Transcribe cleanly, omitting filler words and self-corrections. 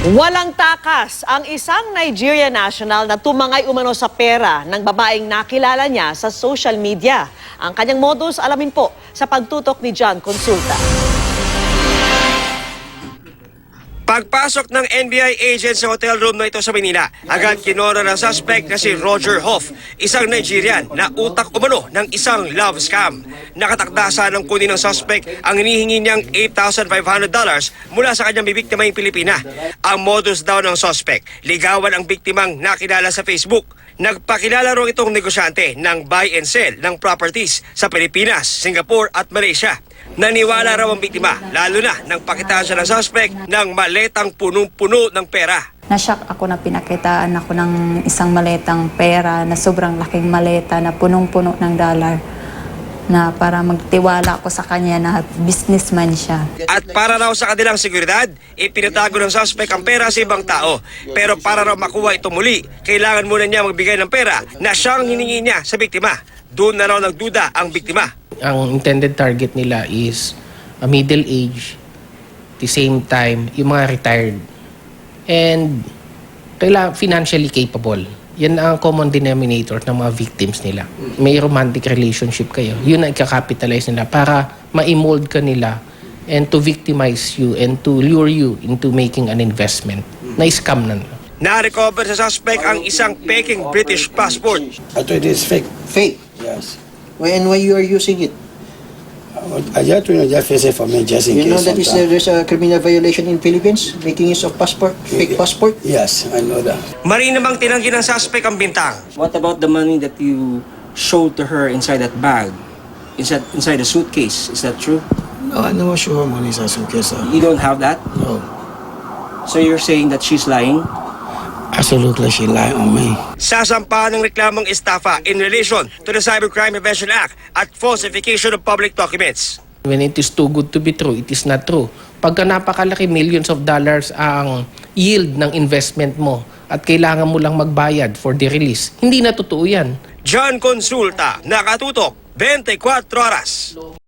Walang takas ang isang Nigerian national na tumangay umano sa pera ng babaeng nakilala niya sa social media. Ang kanyang modus, alamin po sa pagtutok ni John Consulta. Pagpasok ng NBI agent sa hotel room na ito sa Manila, agad kinora ng suspect na si Roger Hoff, isang Nigerian na utak umano ng isang love scam. Nakatakdasa ng kunin ng suspect ang hinihingi niyang $8,500 mula sa kanyang bibiktimang Pilipina. Ang modus daw ng suspect, ligawan ang biktimang nakilala sa Facebook. Nagpakilala raw itong negosyante ng buy and sell ng properties sa Pilipinas, Singapore at Malaysia. Naniwala raw ang biktima, lalo na nang pakitaan siya ng suspect ng maletang punong-puno ng pera. Nashock ako na pinakitaan ako ng isang maletang pera na sobrang laking maleta na punong-puno ng dollar na para magtiwala ako sa kanya na businessman siya. At para raw sa kanilang seguridad, ipinatago ng suspect ang pera sa ibang tao. Pero para raw makuha ito muli, kailangan muna niya magbigay ng pera na siyang hiningi niya sa biktima. Doon na raw nagduda ang biktima. Ang intended target nila is a middle age, the same time, yung mga retired, and financially capable. Yan ang common denominator ng mga victims nila. May romantic relationship kayo. Yun ang ikakapitalize nila para ma-mold ka nila and to victimize you and to lure you into making an investment na scam na. Na-recover sa suspect ang isang peking British passport. I thought it is fake. Fake. Yes. Why and why you are using it? I just want to just face it for me, just in You know case. that there's a criminal violation in Philippines, making use of passport, fake passport. Yes, I know that. Marin namang tinanggi ng suspect ang bintang. What about the money that you showed to her inside that bag? Inside the suitcase? Is that true? No, I never show her money in suitcase. You don't have that? No. So you're saying that she's lying? Absolutely, she lied on me. Sasampahan ng reklamong estafa in relation to the Cybercrime Prevention Act at falsification of public documents. When it is too good to be true, it is not true. Pagka napakalaki millions of dollars ang yield ng investment mo at kailangan mo lang magbayad for the release, hindi na totoo yan. John Consulta, nakatutok, 24 oras.